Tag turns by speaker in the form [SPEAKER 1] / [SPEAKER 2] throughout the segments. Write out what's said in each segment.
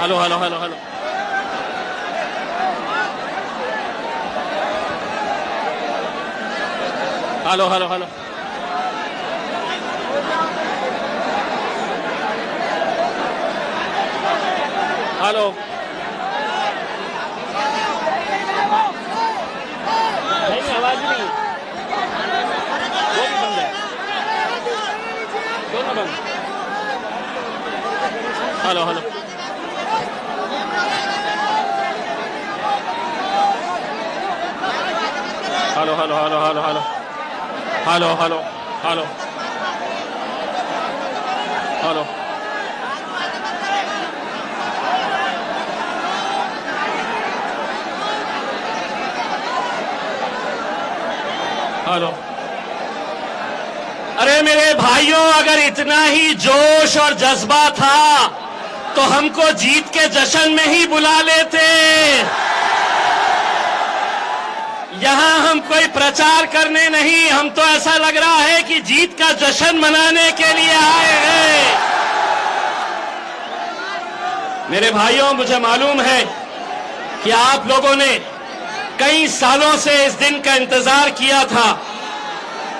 [SPEAKER 1] Hello hello hello hello hello hello hello hello नहीं आवाज नहीं वो भी बंद है दोनों बंद hello hello hello hello hello hello hello hello hello hello hello hello अरे मेरे भाइयों, अगर इतना ही जोश और जज्बा था तो हमको जीत के जश्न में ही बुला लेते। यहां हम कोई प्रचार करने नहीं, हम तो ऐसा लग रहा है कि जीत का जश्न मनाने के लिए आए हैं। मेरे भाइयों, मुझे मालूम है कि आप लोगों ने कई सालों से इस दिन का इंतजार किया था।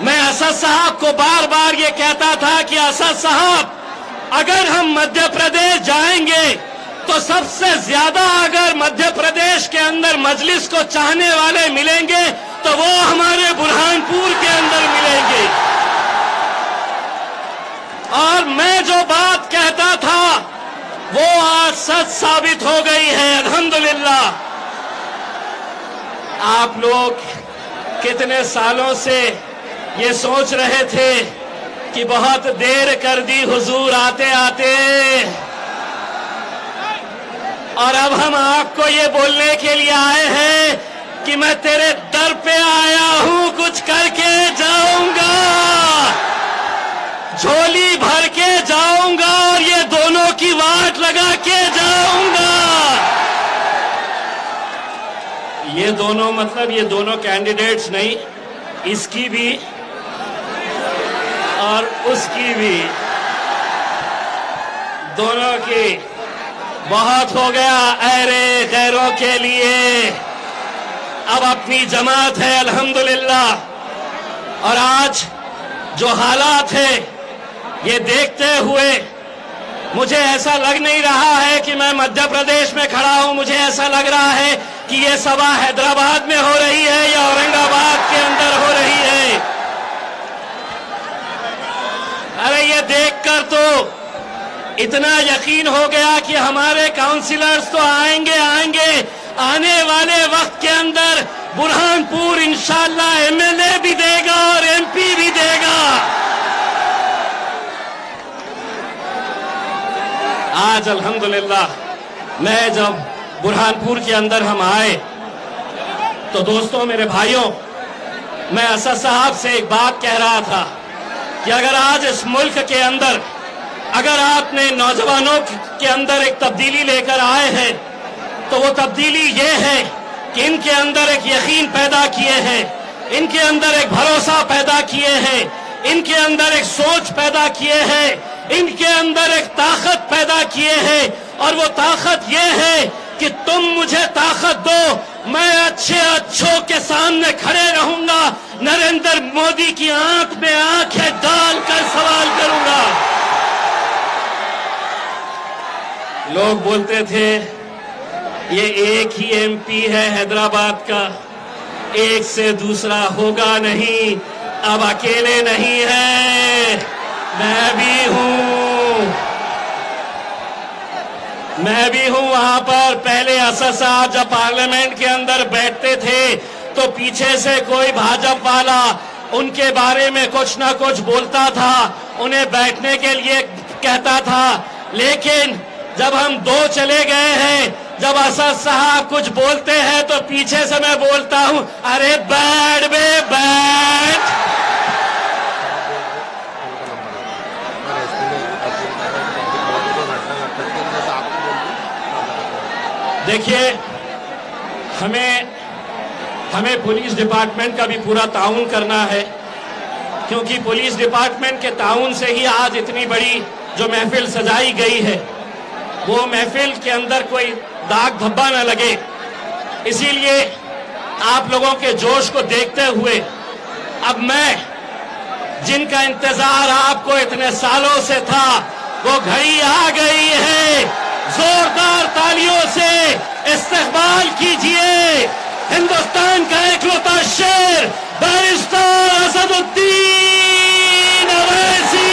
[SPEAKER 1] मैं असद साहब को बार बार ये कहता था कि असद साहब, अगर हम मध्य प्रदेश जाएंगे तो सबसे ज्यादा अगर मध्य प्रदेश के अंदर मजलिस को चाहने वाले मिलेंगे तो वो हमारे बुरहानपुर के अंदर मिलेंगे। और मैं जो बात कहता था वो आज सच साबित हो गई है, अल्हम्दुलिल्लाह। आप लोग कितने सालों से ये सोच रहे थे कि बहुत देर कर दी हुजूर आते आते, और अब हम आपको ये बोलने के लिए आए हैं कि मैं तेरे दर पे आया हूं, कुछ करके जाऊंगा, झोली भर के जाऊंगा और ये दोनों की वाट लगा के जाऊंगा। ये दोनों मतलब ये दोनों कैंडिडेट्स नहीं, इसकी भी और उसकी भी, दोनों की। बहुत हो गया ऐरे गैरों के लिए, अब अपनी जमात है अल्हम्दुलिल्लाह। और आज जो हालात है ये देखते हुए मुझे ऐसा लग नहीं रहा है कि मैं मध्य प्रदेश में खड़ा हूं। मुझे ऐसा लग रहा है कि ये सभा हैदराबाद में हो रही है या औरंगाबाद के अंदर हो रही है। अरे ये देखकर तो इतना यकीन हो गया कि हमारे काउंसिलर्स तो आएंगे आएंगे, आने वाले वक्त के अंदर बुरहानपुर इंशाअल्लाह एमएलए भी देगा और एमपी भी देगा। आज अल्हम्दुलिल्लाह मैं जब बुरहानपुर के अंदर हम आए तो दोस्तों, मेरे भाइयों, मैं असद साहब से एक बात कह रहा था कि अगर आज इस मुल्क के अंदर अगर आपने नौजवानों के अंदर एक तब्दीली लेकर आए हैं तो वो तब्दीली ये है कि इनके अंदर एक यकीन पैदा किए हैं, इनके अंदर एक भरोसा पैदा किए हैं, इनके अंदर एक सोच पैदा किए हैं, इनके अंदर एक ताकत पैदा किए हैं। और वो ताकत ये है कि तुम मुझे ताकत दो, मैं अच्छे अच्छों के सामने खड़े रहूंगा, नरेंद्र मोदी की आंख में आंखें डालकर सवाल करूंगा। लोग बोलते थे ये एक ही एमपी है हैदराबाद का, एक से दूसरा होगा नहीं, अब अकेले नहीं है, मैं भी हूं वहां पर। पहले असद साहब जब पार्लियामेंट के अंदर बैठते थे तो पीछे से कोई भाजपा वाला उनके बारे में कुछ ना कुछ बोलता था, उन्हें बैठने के लिए कहता था। लेकिन जब हम दो चले गए हैं, जब असद साहब कुछ बोलते हैं तो पीछे से मैं बोलता हूं, अरे बैठ बे बैठ। देखिए, हमें पुलिस डिपार्टमेंट का भी पूरा ताउन करना है, क्योंकि पुलिस डिपार्टमेंट के ताउन से ही आज इतनी बड़ी जो महफिल सजाई गई है। वो महफिल के अंदर कोई दाग धब्बा न लगे, इसीलिए आप लोगों के जोश को देखते हुए अब मैं, जिनका इंतजार आपको इतने सालों से था, वो घड़ी आ गई है। जोरदार तालियों से इस्तकबाल कीजिए हिंदुस्तान का इकलौता शेर बैरिस्टर असदुद्दीन अवैसी।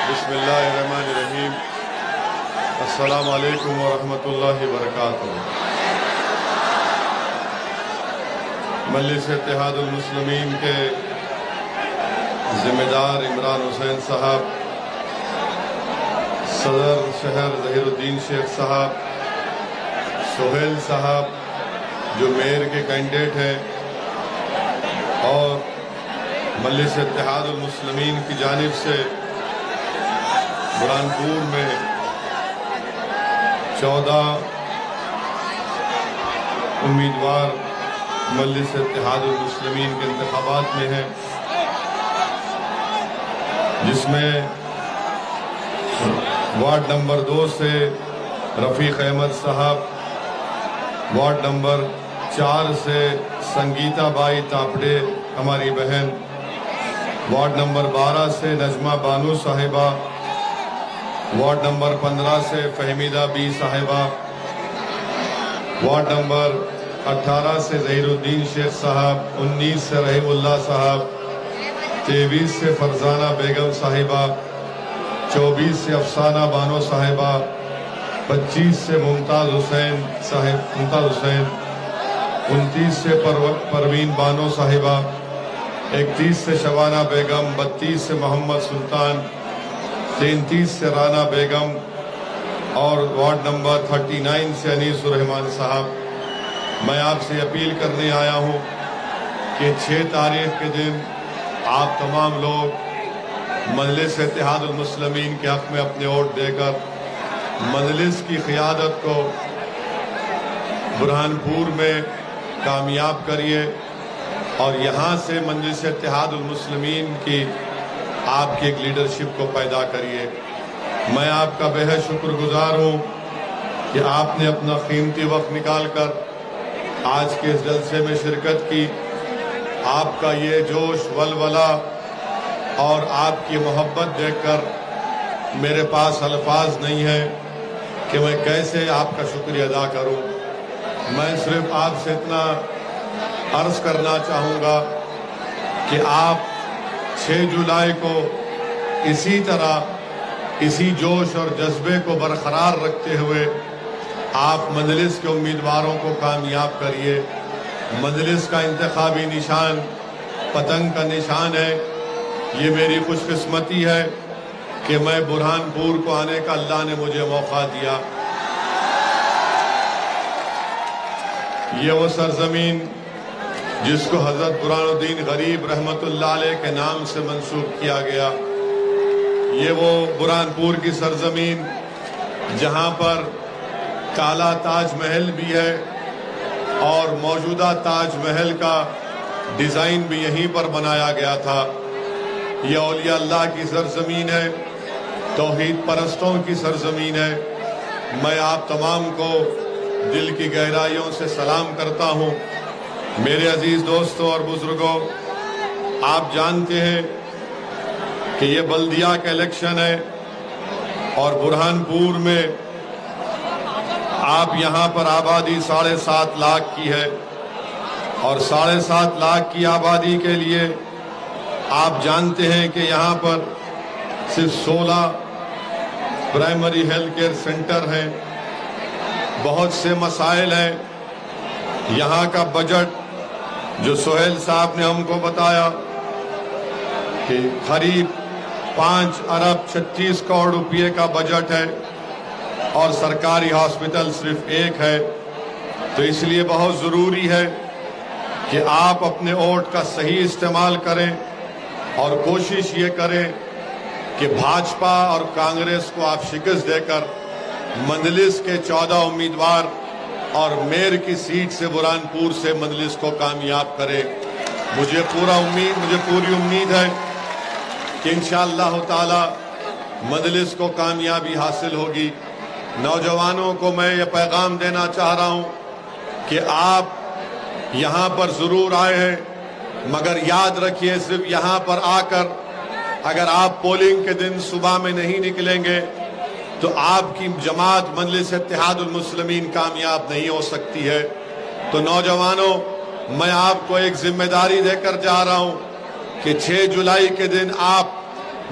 [SPEAKER 2] बिस्मिल्लाहिर्रहमानिर्रहीम। अस्सलामु अलैकुम वरहमतुल्लाहि वबरकातुहू। मजलिस इत्तेहादुल मुस्लिमीन के जिम्मेदार इमरान हुसैन साहब, सदर शहर ज़हीरुद्दीन शेख साहब, सोहेल साहब जो मेयर के कैंडिडेट हैं, और मजलिस इत्तेहादुल मुस्लिमीन की जानिब से बुरहानपुर में 14 उम्मीदवार मजलिस इत्तेहादुल मुस्लिमीन के इंतखाबात में हैं, जिसमें वार्ड नंबर 2 से रफ़ीक अहमद साहब, वार्ड नंबर 4 से संगीता बाई तापड़े हमारी बहन, वार्ड नंबर 12 से नजमा बानू साहिबा, वार्ड नंबर 15 से फहमीदा बी साहिबा, वार्ड नंबर 18 से ज़हीरुद्दीन शेख साहब, 19 से रहीमुल्लाह साहब, 23 से फरजाना बेगम साहिबा, 24 से अफसाना बानो साहिबा, 25 से मुमताज़ हुसैन साहिब, 29 से परवीन बानो साहिबा, 31 से शबाना बेगम, 32 से मोहम्मद सुल्तान, 33 से राना बेगम, और वार्ड नंबर 39 से अनीसुर-रहमान साहब। मैं आपसे अपील करने आया हूं कि 6 तारीख के दिन आप तमाम लोग मजलिस इत्तेहादुल मुस्लिमीन के हक़ में अपने वोट देकर मजलिस की क़ियादत को बुरहानपुर में कामयाब करिए, और यहाँ से मजलिस इत्तेहादुल मुस्लिमीन की आपकी एक लीडरशिप को पैदा करिए। मैं आपका बेहद शुक्रगुजार हूँ कि आपने अपना कीमती वक्त निकालकर आज के इस जलसे में शिरकत की। आपका ये जोश, वलवला और आपकी मोहब्बत देखकर मेरे पास अल्फाज नहीं है कि मैं कैसे आपका शुक्रिया अदा करूँ। मैं सिर्फ आपसे इतना अर्ज़ करना चाहूँगा कि आप 6 जुलाई को इसी तरह, इसी जोश और जज्बे को बरकरार रखते हुए आप मजलिस के उम्मीदवारों को कामयाब करिए। मजलिस का इंतखाबी निशान पतंग का निशान है। ये मेरी खुशकिस्मती है कि मैं बुरहानपुर को आने का अल्लाह ने मुझे मौका दिया। ये वो सरजमीन जिसको हज़रत बुरहानुद्दीन गरीब रहमतुल्लाह अलैह के नाम से मंसूब किया गया, ये वो बुरहानपुर की सरजमीन जहाँ पर काला ताज महल भी है और मौजूदा ताज महल का डिज़ाइन भी यहीं पर बनाया गया था। ये औलिया अल्लाह की सरजमीन है, तौहीद परस्तों की सरजमीन है। मैं आप तमाम को दिल की गहराइयों से सलाम करता हूँ। मेरे अजीज दोस्तों और बुजुर्गों, आप जानते हैं कि ये बल्दिया का इलेक्शन है और बुरहानपुर में आप यहाँ पर आबादी 7.5 लाख की है, और 7.5 लाख की आबादी के लिए आप जानते हैं कि यहाँ पर सिर्फ 16 प्राइमरी हेल्थ केयर सेंटर हैं। बहुत से मसाइल हैं। यहाँ का बजट जो सोहेल साहब ने हमको बताया कि करीब 5 अरब 36 करोड़ रुपए का बजट है और सरकारी हॉस्पिटल सिर्फ एक है। तो इसलिए बहुत ज़रूरी है कि आप अपने वोट का सही इस्तेमाल करें और कोशिश ये करें कि भाजपा और कांग्रेस को आप शिकस्त देकर मंजलिस के 14 उम्मीदवार और मेयर की सीट से बुरहानपुर से मंजलिस को कामयाब करें। मुझे पूरी उम्मीद है कि इंशाअल्लाह ताला मंजलिस को कामयाबी हासिल होगी। नौजवानों को मैं ये पैगाम देना चाह रहा हूँ कि आप यहाँ पर ज़रूर आए हैं, मगर याद रखिए सिर्फ यहाँ पर आकर अगर आप पोलिंग के दिन सुबह में नहीं निकलेंगे तो आपकी जमात मजलिस इत्तेहादुल मुस्लिमीन कामयाब नहीं हो सकती है। तो नौजवानों, मैं आपको एक जिम्मेदारी देकर जा रहा हूं कि 6 जुलाई के दिन आप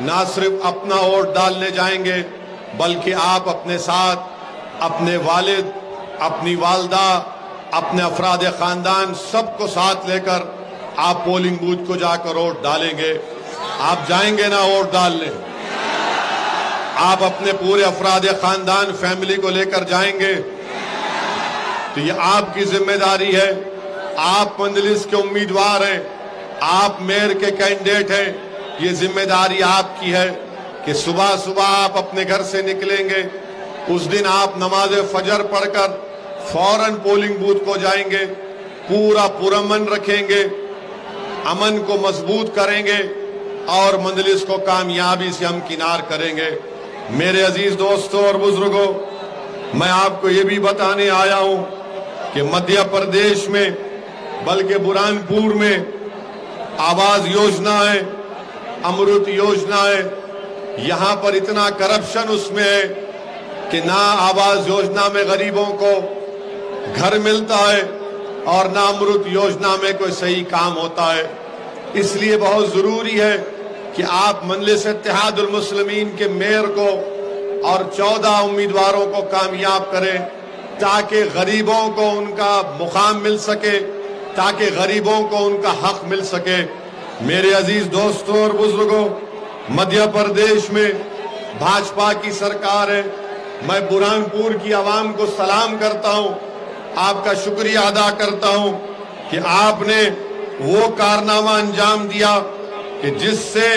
[SPEAKER 2] ना सिर्फ अपना वोट डालने जाएंगे बल्कि आप अपने साथ अपने वालिद, अपनी वालदा, अपने अफराद खानदान सबको साथ लेकर आप पोलिंग बूथ को जाकर वोट डालेंगे। आप जाएंगे ना वोट डालने? आप अपने पूरे अफराद खानदान फैमिली को लेकर जाएंगे? तो ये आपकी जिम्मेदारी है। आप मंजलिस के उम्मीदवार हैं, आप मेयर के कैंडिडेट हैं। ये जिम्मेदारी आपकी है कि सुबह सुबह आप अपने घर से निकलेंगे। उस दिन आप नमाज फजर पढ़कर फौरन पोलिंग बूथ को जाएंगे, पूरा पुरअमन रखेंगे, अमन को मजबूत करेंगे और मंजलिस को कामयाबी से हम किनार करेंगे। मेरे अजीज दोस्तों और बुजुर्गों, मैं आपको ये भी बताने आया हूं कि मध्य प्रदेश में बल्कि बुरहानपुर में आवास योजना है, अमृत योजना है। यहां पर इतना करप्शन उसमें है कि ना आवास योजना में गरीबों को घर मिलता है और ना अमृत योजना में कोई सही काम होता है। इसलिए बहुत जरूरी है कि आप मजलिस इत्तेहादुल मुस्लिमीन के मेयर को और 14 उम्मीदवारों को कामयाब करें ताकि गरीबों को उनका मुकाम मिल सके, ताकि गरीबों को उनका हक मिल सके। मेरे अजीज दोस्तों और बुजुर्गों, मध्य प्रदेश में भाजपा की सरकार है। मैं बुरहानपुर की आवाम को सलाम करता हूं, आपका शुक्रिया अदा करता हूं कि आपने वो कारनामा अंजाम दिया कि जिससे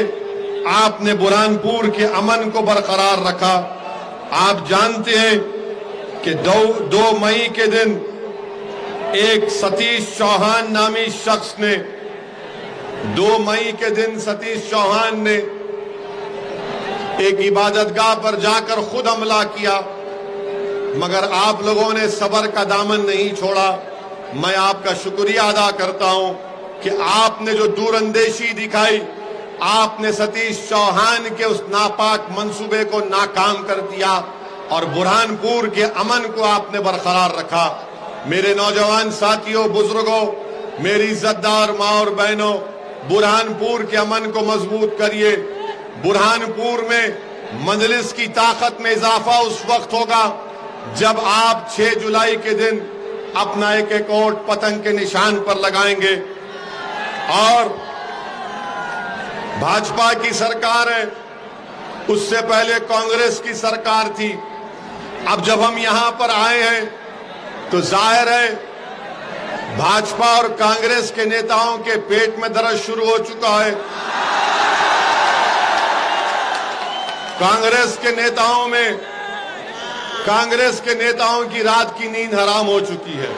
[SPEAKER 2] आपने बुरहानपुर के अमन को बरकरार रखा। आप जानते हैं कि 2 मई के दिन एक सतीश चौहान नामी शख्स ने 2 मई के दिन सतीश चौहान ने एक इबादतगाह पर जाकर खुद हमला किया, मगर आप लोगों ने सब्र का दामन नहीं छोड़ा। मैं आपका शुक्रिया अदा करता हूं कि आपने जो दूरंदेशी दिखाई, आपने सतीश चौहान के उस नापाक मंसूबे को नाकाम कर दिया और बुरहानपुर के अमन को आपने बरकरार रखा। मेरे नौजवान साथियों, बुजुर्गों, मेरी इज्जतदार माँ और बहनों, बुरहानपुर के अमन को मजबूत करिए। बुरहानपुर में मजलिस की ताकत में इजाफा उस वक्त होगा जब आप 6 जुलाई के दिन अपना एक वोट पतंग के निशान पर लगाएंगे। और भाजपा की सरकार है, उससे पहले कांग्रेस की सरकार थी। अब जब हम यहां पर आए हैं तो जाहिर है भाजपा और कांग्रेस के नेताओं के पेट में दर्द शुरू हो चुका है। कांग्रेस के नेताओं की रात की नींद हराम हो चुकी है।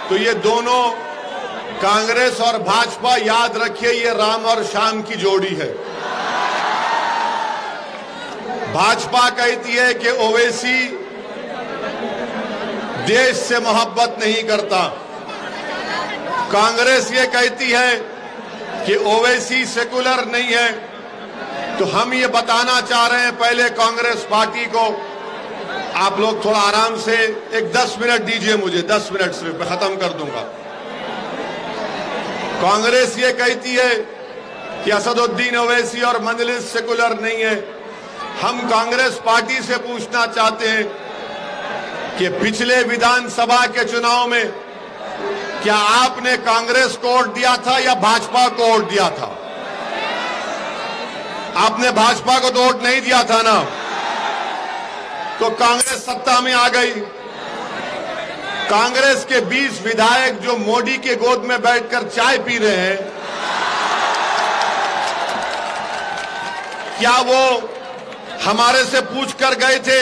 [SPEAKER 2] तो ये दोनों, कांग्रेस और भाजपा, याद रखिए ये राम और श्याम की जोड़ी है। भाजपा कहती है कि ओवैसी देश से मोहब्बत नहीं करता, कांग्रेस ये कहती है कि ओवैसी सेकुलर नहीं है। तो हम ये बताना चाह रहे हैं पहले कांग्रेस पार्टी को, आप लोग थोड़ा आराम से 10 मिनट दीजिए मुझे, 10 मिनट सिर्फ, मैं खत्म कर दूंगा। कांग्रेस ये कहती है कि असदुद्दीन ओवैसी और मजलिस सेकुलर नहीं है। हम कांग्रेस पार्टी से पूछना चाहते हैं कि पिछले विधानसभा के चुनाव में क्या आपने कांग्रेस को वोट दिया था या भाजपा को वोट दिया था? आपने भाजपा को तो वोट नहीं दिया था ना, तो कांग्रेस सत्ता में आ गई। कांग्रेस के 20 विधायक जो मोदी के गोद में बैठकर चाय पी रहे हैं, क्या वो हमारे से पूछ कर गए थे?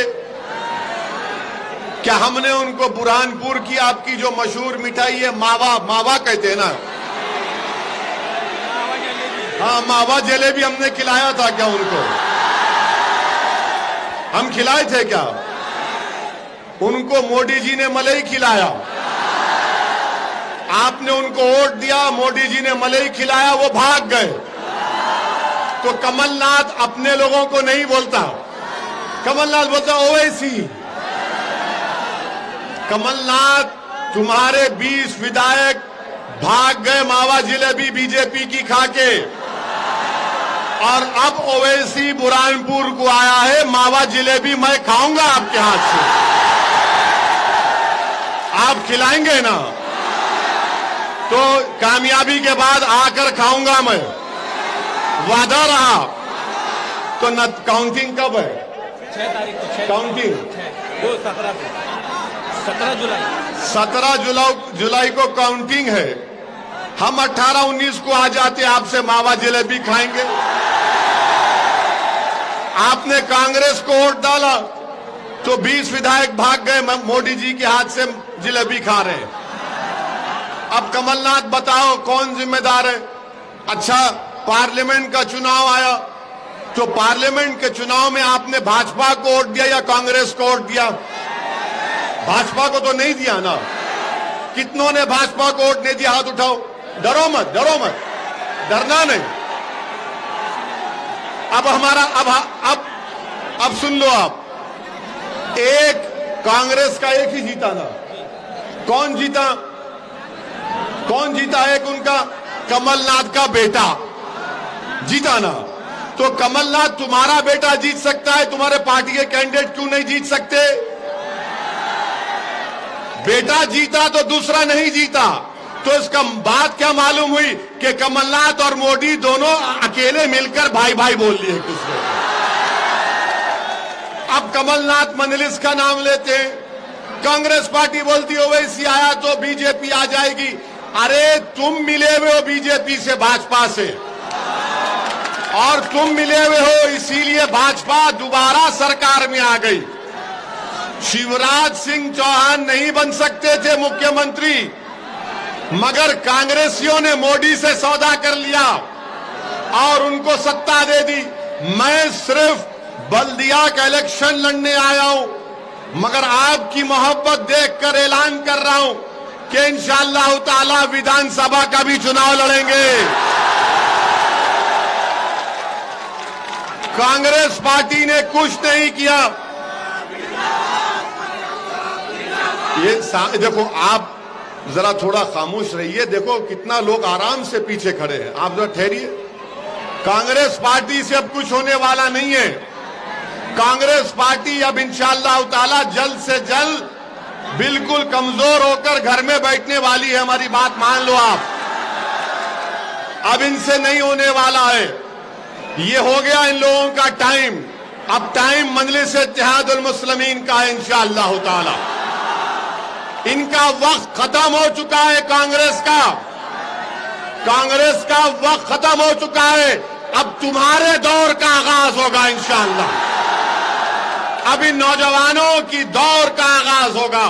[SPEAKER 2] क्या हमने उनको बुरहानपुर की आपकी जो मशहूर मिठाई है मावा, मावा कहते हैं ना, हाँ मावा जलेबी हमने खिलाया था क्या उनको? हम खिलाए थे क्या? उनको मोदी जी ने मलई खिलाया। आपने उनको वोट दिया, मोदी जी ने मलई खिलाया, वो भाग गए। तो कमलनाथ अपने लोगों को नहीं बोलता, कमलनाथ बोलता ओवैसी। कमलनाथ तुम्हारे 20 विधायक भाग गए मावा जलेबी बीजेपी की खाके, और अब ओवैसी बुरहानपुर को आया है, मावा जलेबी मैं खाऊंगा आपके हाथ से। आप खिलाएंगे ना? तो कामयाबी के बाद आकर खाऊंगा मैं, वादा रहा। तो न काउंटिंग कब है?
[SPEAKER 3] 6 तारीख को,
[SPEAKER 2] काउंटिंग
[SPEAKER 3] 17
[SPEAKER 2] जुलाई को काउंटिंग है। हम 18-19 को आ जाते, आपसे मावा जलेबी खाएंगे। आपने कांग्रेस को वोट डाला तो 20 विधायक भाग गए, मोदी जी के हाथ से जलेबी खा रहे हैं। अब कमलनाथ बताओ कौन जिम्मेदार है? अच्छा, पार्लियामेंट का चुनाव आया तो पार्लियामेंट के चुनाव में आपने भाजपा को वोट दिया या कांग्रेस को वोट दिया? भाजपा को तो नहीं दिया ना। कितनों ने भाजपा को वोट नहीं दिया? हाथ उठाओ। डरो मत, डरो मत, डरना नहीं। अब हमारा अब सुन लो आप, एक कांग्रेस का एक ही जीता ना। कौन जीता? कौन जीता? एक उनका कमलनाथ का बेटा जीता ना। तो कमलनाथ तुम्हारा बेटा जीत सकता है, तुम्हारे पार्टी के कैंडिडेट क्यों नहीं जीत सकते? बेटा जीता तो दूसरा नहीं जीता, तो इसका बात क्या मालूम हुई कि कमलनाथ और मोदी दोनों अकेले मिलकर भाई भाई बोल लिए एक दूसरे को। अब कमलनाथ मंजलिस का नाम लेते हैं, कांग्रेस पार्टी बोलती है ओवैसी आया तो बीजेपी आ जाएगी। अरे तुम मिले हुए हो बीजेपी से, भाजपा से, और तुम मिले हुए हो इसीलिए भाजपा दोबारा सरकार में आ गई। शिवराज सिंह चौहान नहीं बन सकते थे मुख्यमंत्री, मगर कांग्रेसियों ने मोदी से सौदा कर लिया और उनको सत्ता दे दी। मैं सिर्फ बल्दिया का इलेक्शन लड़ने आया हूं, मगर आपकी मोहब्बत देखकर ऐलान कर रहा हूं कि इंशाअल्लाह ताला विधानसभा का भी चुनाव लड़ेंगे। कांग्रेस पार्टी ने कुछ नहीं किया। ये देखो, आप जरा थोड़ा खामोश रहिए। देखो कितना लोग आराम से पीछे खड़े हैं, आप जरा ठहरिए। कांग्रेस पार्टी से अब कुछ होने वाला नहीं है। कांग्रेस पार्टी अब इंशाअल्लाह ताला जल्द से जल्द बिल्कुल कमजोर होकर घर में बैठने वाली है। हमारी बात मान लो आप, अब इनसे नहीं होने वाला है। ये हो गया इन लोगों का टाइम। अब टाइम मजलिस इत्तेहादुल मुस्लिमीन का है इंशाअल्लाह ताला। इनका वक्त खत्म हो चुका है। कांग्रेस का वक्त खत्म हो चुका है। अब तुम्हारे दौर का आगाज होगा इंशाअल्लाह। अब इन नौजवानों की दौर का आगाज होगा।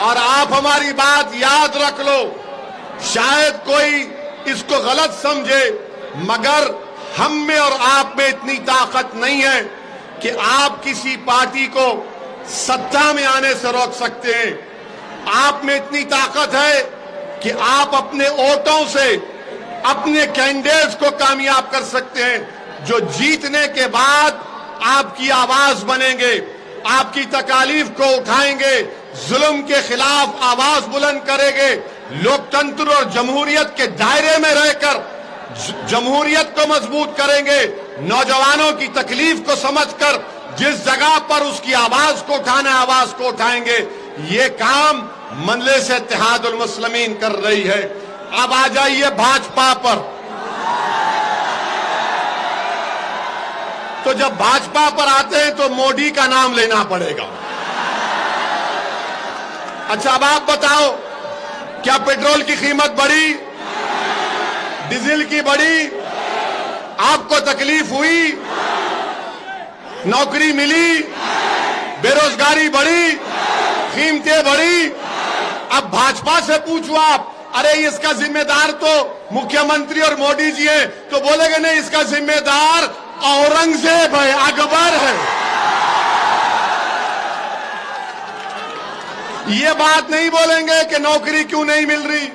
[SPEAKER 2] और आप हमारी बात याद रख लो, शायद कोई इसको गलत समझे, मगर हम में और आप में इतनी ताकत नहीं है कि आप किसी पार्टी को सत्ता में आने से रोक सकते हैं। आप में इतनी ताकत है कि आप अपने वोटों से अपने कैंडिडेट्स को कामयाब कर सकते हैं, जो जीतने के बाद आपकी आवाज बनेंगे, आपकी तकालीफ को उठाएंगे, जुल्म के खिलाफ आवाज बुलंद करेंगे, लोकतंत्र और जमहूरियत के दायरे में रहकर जमहूरियत को मजबूत करेंगे, नौजवानों की तकलीफ को समझकर जिस जगह पर उसकी आवाज को उठाना है आवाज को उठाएंगे। ये काम मजलिस इत्तेहादुल मुस्लिमीन कर रही है। अब आ जाइए भाजपा पर। तो जब भाजपा पर आते हैं तो मोदी का नाम लेना पड़ेगा। अच्छा, अब आप बताओ, क्या पेट्रोल की कीमत बढ़ी? डीजल की बढ़ी? आपको तकलीफ हुई? नौकरी मिली? बेरोजगारी बढ़ी? कीमतें बढ़ी? अब भाजपा से पूछो आप, अरे इसका जिम्मेदार तो मुख्यमंत्री और मोदी जी हैं, तो बोलेंगे नहीं, इसका जिम्मेदार औरंगजेब है, अकबर है। ये बात नहीं बोलेंगे कि नौकरी क्यों नहीं मिल रही,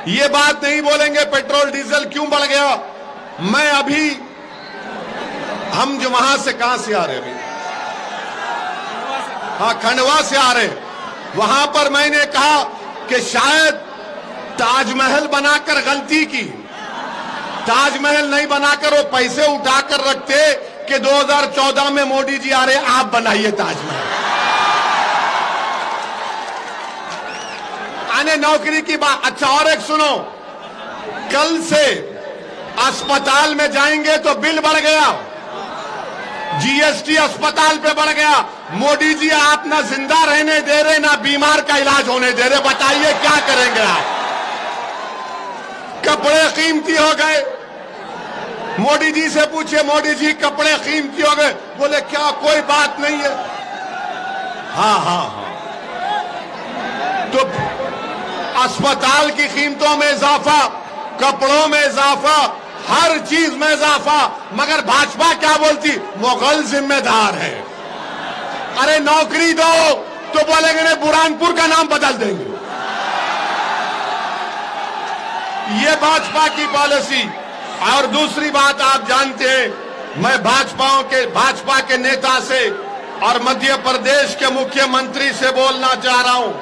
[SPEAKER 2] ये बात नहीं बोलेंगे पेट्रोल डीजल क्यों बढ़ गया। मैं अभी, हम जो वहां से कहां से आ रहे हैं अभी, हाँ, खंडवा से आ रहे हैं, वहां पर मैंने कहा कि शायद ताजमहल बनाकर गलती की। ताजमहल नहीं बनाकर वो पैसे उठाकर रखते कि 2014 में मोदी जी आ रहे, आप बनाइए ताजमहल। आने नौकरी की बात। अच्छा, और एक सुनो, कल से अस्पताल में जाएंगे तो बिल बढ़ गया, जीएसटी अस्पताल पे बढ़ गया। मोदी जी आप ना जिंदा रहने दे रहे, ना बीमार का इलाज होने दे रहे, बताइए क्या करेंगे आप। कपड़े कीमती हो गए, मोदी जी से पूछिए, मोदी जी कपड़े कीमती हो गए, बोले क्या कोई बात नहीं है। हाँ हाँ हाँ, तो अस्पताल की कीमतों में इजाफा, कपड़ों में इजाफा, हर चीज में इजाफा, मगर भाजपा क्या बोलती, मुगल जिम्मेदार है। अरे नौकरी दो तो बोलेंगे नहीं, बुरहानपुर का नाम बदल देंगे। ये भाजपा की पॉलिसी। और दूसरी बात आप जानते हैं, मैं भाजपा के नेता से और मध्य प्रदेश के मुख्यमंत्री से बोलना चाह रहा हूं,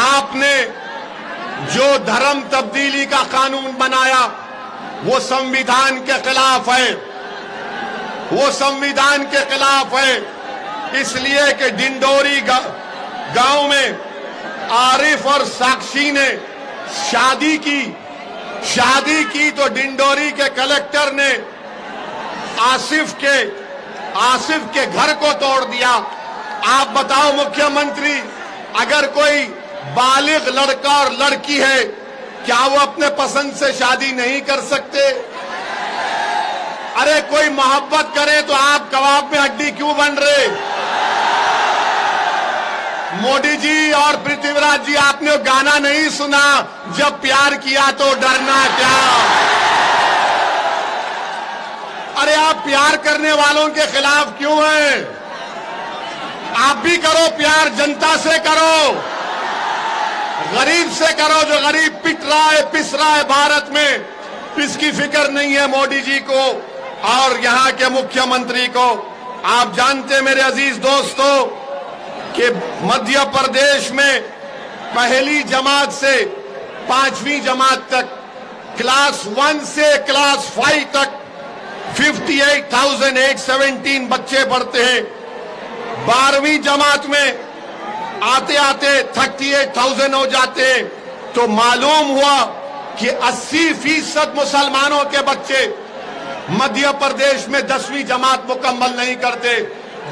[SPEAKER 2] आपने जो धर्म तब्दीली का कानून बनाया वो संविधान के खिलाफ है, वो संविधान के खिलाफ है। इसलिए कि डिंडोरी गांव में आरिफ और साक्षी ने शादी की तो डिंडोरी के कलेक्टर ने आसिफ के घर को तोड़ दिया। आप बताओ मुख्यमंत्री, अगर कोई बालिग लड़का और लड़की है, क्या वो अपने पसंद से शादी नहीं कर सकते? अरे कोई मोहब्बत करे तो आप कबाब में हड्डी क्यों बन रहे? मोदी जी और पृथ्वीराज जी, आपने गाना नहीं सुना, जब प्यार किया तो डरना क्या? अरे आप प्यार करने वालों के खिलाफ क्यों हैं? आप भी करो प्यार, जनता से करो, गरीब से करो, जो गरीब पिट रहा है, पिस रहा है भारत में। इसकी फिक्र नहीं है मोदी जी को और यहाँ के मुख्यमंत्री को। आप जानते मेरे अजीज दोस्तों कि मध्य प्रदेश में पहली जमात से 5वीं जमात तक, क्लास 1 से क्लास 5 तक 58,817 बच्चे पढ़ते हैं। 12वीं जमात में आते आते 38,000 हो जाते हैं। तो मालूम हुआ कि 80% मुसलमानों के बच्चे मध्य प्रदेश में 10वीं जमात मुकम्मल नहीं करते।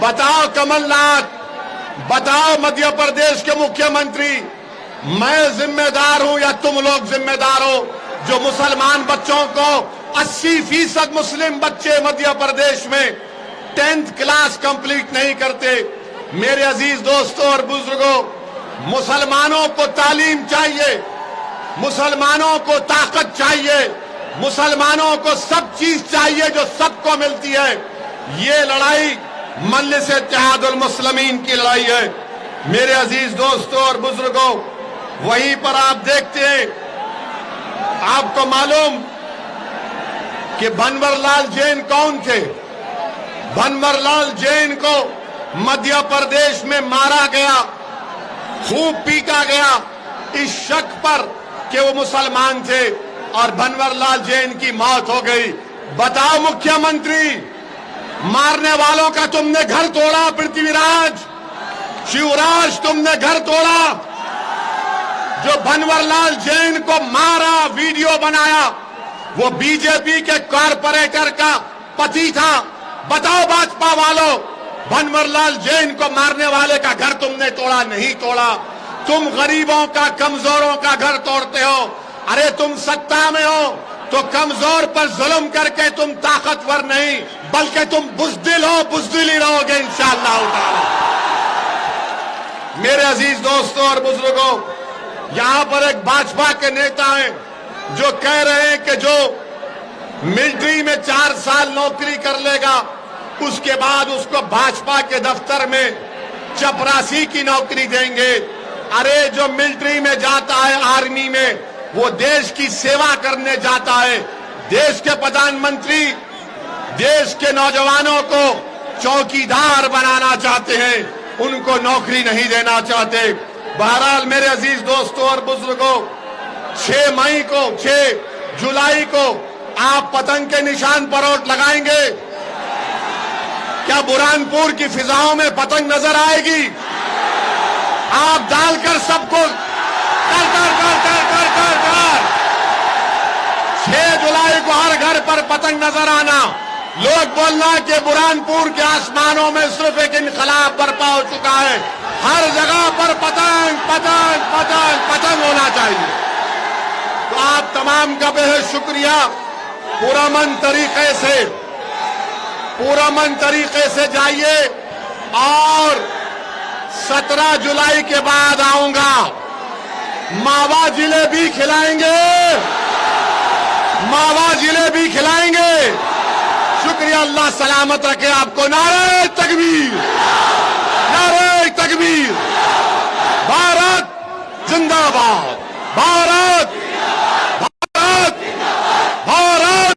[SPEAKER 2] बताओ कमलनाथ, बताओ मध्य प्रदेश के मुख्यमंत्री, मैं जिम्मेदार हूं या तुम लोग जिम्मेदार हो जो मुसलमान बच्चों को 80% मुस्लिम बच्चे मध्य प्रदेश में 10th क्लास कंप्लीट नहीं करते। मेरे अजीज दोस्तों और बुजुर्गों, मुसलमानों को तालीम चाहिए, मुसलमानों को ताकत चाहिए, मुसलमानों को सब चीज चाहिए जो सबको मिलती है। ये लड़ाई मजलिस इत्तेहादुल मुस्लिमीन की लड़ाई है। मेरे अजीज दोस्तों और बुजुर्गों, वहीं पर आप देखते हैं, आपको मालूम कि भंवरलाल जैन कौन थे? भंवरलाल जैन को मध्य प्रदेश में मारा गया, खूब पीटा गया इस शक पर कि वो मुसलमान थे और भंवरलाल जैन की मौत हो गई। बताओ मुख्यमंत्री, मारने वालों का तुमने घर तोड़ा, पृथ्वीराज, शिवराज तुमने घर तोड़ा। जो भंवरलाल जैन को मारा, वीडियो बनाया, वो बीजेपी के कॉरपोरेटर का पति था बताओ भाजपा वालों, बनवरलाल जैन को मारने वाले का घर तुमने तोड़ा नहीं तोड़ा? तुम गरीबों का, कमजोरों का घर तोड़ते हो। अरे तुम सत्ता में हो तो कमजोर पर जुल्म करके तुम ताकतवर नहीं, बल्कि तुम बुज़दिल हो, बुज़दिल ही रहोगे इंशाअल्लाह ताला। मेरे अजीज दोस्तों और बुजुर्गों, यहां पर एक भाजपा के नेता हैं जो कह रहे हैं कि जो मिलिट्री में 4 साल नौकरी कर लेगा उसके बाद उसको भाजपा के दफ्तर में चपरासी की नौकरी देंगे। अरे जो मिलिट्री में जाता है, आर्मी में, वो देश की सेवा करने जाता है। देश के प्रधानमंत्री देश के नौजवानों को चौकीदार बनाना चाहते हैं, उनको नौकरी नहीं देना चाहते। बहरहाल मेरे अजीज दोस्तों और बुजुर्गों, 6 जुलाई को आप पतंग के निशान पर वोट लगाएंगे? क्या बुरहानपुर की फिजाओं में पतंग नजर आएगी? आप डालकर सबको कर कर कर कर कर कर कर 6 जुलाई को हर घर पर पतंग नजर आना। लोग बोलना कि बुरहानपुर के आसमानों में सिर्फ एक इनकलाब बर्पा हो चुका है, हर जगह पर पतंग पतंग पतंग पतंग होना चाहिए। तो आप तमाम का बेहद शुक्रिया। पुरअमन तरीके से जाइए और 17 जुलाई के बाद आऊंगा, मावा जिलेबी खिलाएंगे, मावा जिलेबी खिलाएंगे। शुक्रिया, अल्लाह सलामत रखे आपको। नारे तकबीर, नारे तकबीर। भारत जिंदाबाद, भारत